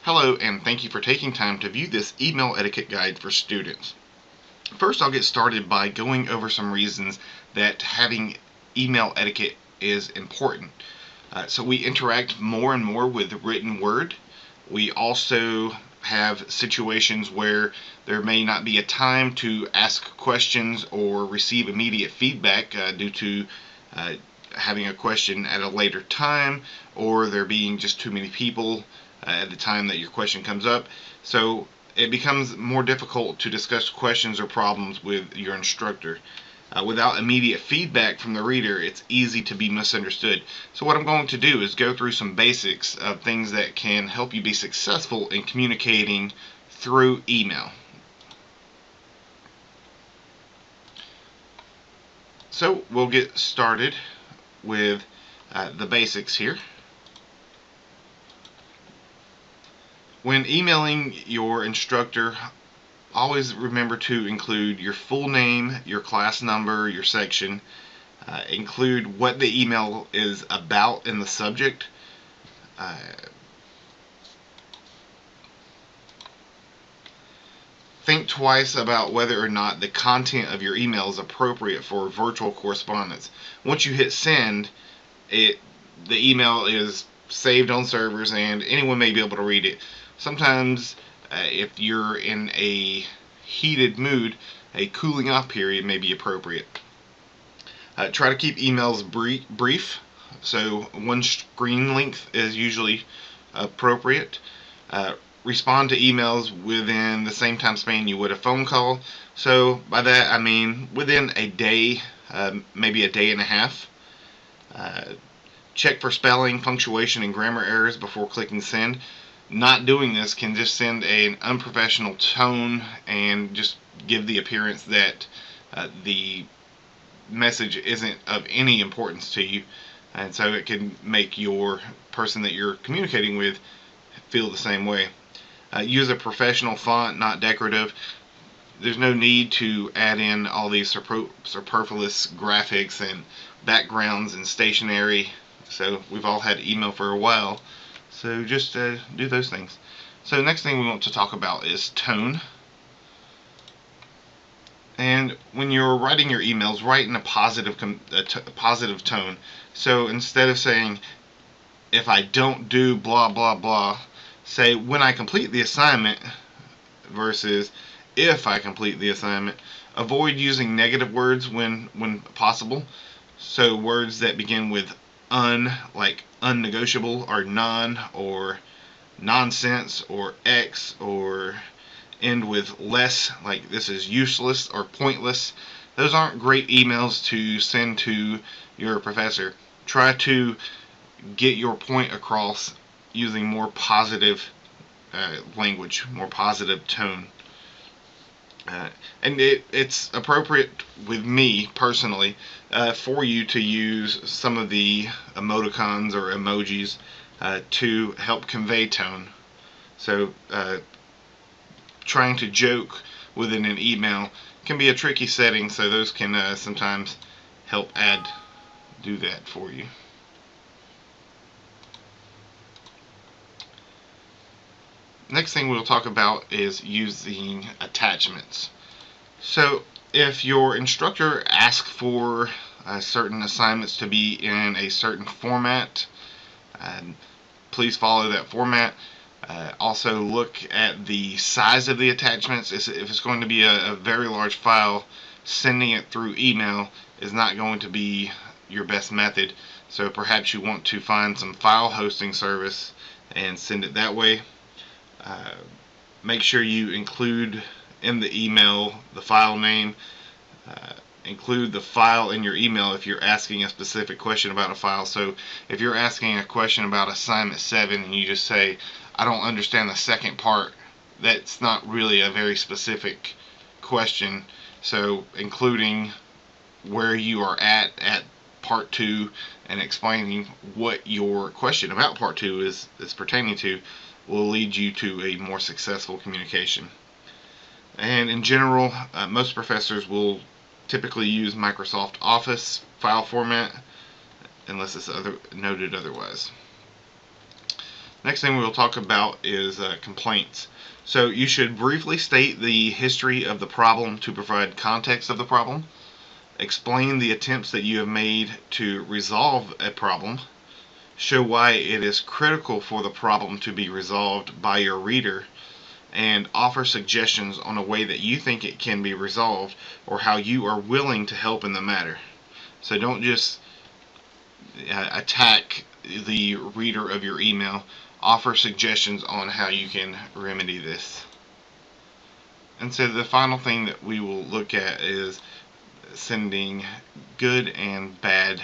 Hello, and thank you for taking time to view this email etiquette guide for students. First, I'll get started by going over some reasons that having email etiquette is important. So we interact more and more with written word. We also have situations where there may not be a time to ask questions or receive immediate feedback due to having a question at a later time, or there being just too many people at the time that your question comes up. So it becomes more difficult to discuss questions or problems with your instructor. Without immediate feedback from the reader, it's easy to be misunderstood. So what I'm going to do is go through some basics of things that can help you be successful in communicating through email. So we'll get started with the basics here. When emailing your instructor, always remember to include your full name, your class number, your section. Include what the email is about in the subject. Think twice about whether or not the content of your email is appropriate for virtual correspondence. Once you hit send, the email is saved on servers and anyone may be able to read it. Sometimes if you're in a heated mood, a cooling off period may be appropriate. Try to keep emails brief, so one screen length is usually appropriate. Respond to emails within the same time span you would a phone call. So by that I mean within a day, maybe a day and a half. Check for spelling, punctuation, and grammar errors before clicking send. Not doing this can just send an unprofessional tone and just give the appearance that the message isn't of any importance to you, and so it can make your person that you're communicating with feel the same way. Use a professional font, not decorative. There's no need to add in all these superfluous graphics and backgrounds and stationery. So we've all had email for a while, so just do those things. So the next thing we want to talk about is tone. And when you're writing your emails, write in a positive tone. So instead of saying, if I don't do blah blah blah, say when I complete the assignment versus if I complete the assignment. Avoid using negative words when possible. So words that begin with like unnegotiable, or none, or nonsense, or X, or end with less, like this is useless or pointless. Those aren't great emails to send to your professor. Try to get your point across using more positive language, more positive tone. And it's appropriate with me personally for you to use some of the emoticons or emojis to help convey tone. So trying to joke within an email can be a tricky setting, so those can sometimes help do that for you. Next thing we'll talk about is using attachments. So if your instructor asks for certain assignments to be in a certain format, please follow that format. Also look at the size of the attachments. If it's going to be a very large file, sending it through email is not going to be your best method. So perhaps you want to find some file hosting service and send it that way. Make sure you include in the email the file name. Include the file in your email if you're asking a specific question about a file. So if you're asking a question about assignment 7 and you just say, I don't understand the second part, that's not really a very specific question. So including where you are at part 2 and explaining what your question about part 2 is pertaining to will lead you to a more successful communication. And in general, most professors will typically use Microsoft Office file format unless it's noted otherwise. Next thing we'll talk about is complaints. So you should briefly state the history of the problem to provide context of the problem. Explain the attempts that you have made to resolve a problem. Show why it is critical for the problem to be resolved by your reader, and offer suggestions on a way that you think it can be resolved or how you are willing to help in the matter. So don't just attack the reader of your email. Offer suggestions on how you can remedy this. And so the final thing that we will look at is sending good and bad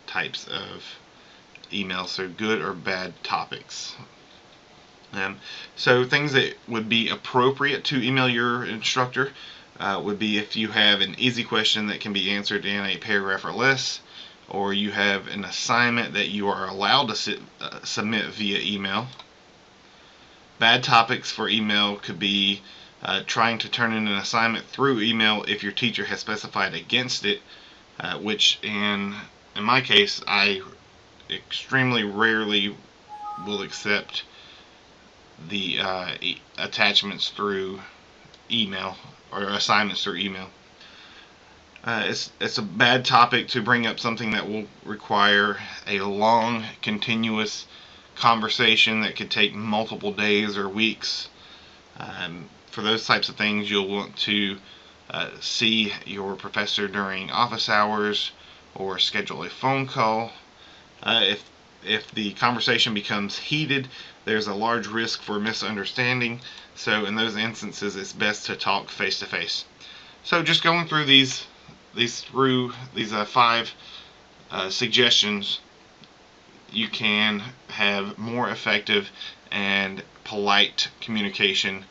types of emails, so good or bad topics. So things that would be appropriate to email your instructor would be if you have an easy question that can be answered in a paragraph or less, or you have an assignment that you are allowed to submit via email. Bad topics for email could be trying to turn in an assignment through email if your teacher has specified against it, which in my case, I extremely rarely will accept the attachments through email or assignments through email. It's a bad topic to bring up something that will require a long, continuous conversation that could take multiple days or weeks. For those types of things, you'll want to see your professor during office hours or schedule a phone call. If the conversation becomes heated, there's a large risk for misunderstanding. So in those instances, it's best to talk face to face. So just going through these 5 suggestions, you can have more effective and polite communication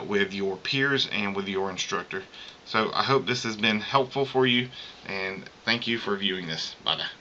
with your peers and with your instructor. So I hope this has been helpful for you, and thank you for viewing this. Bye-bye.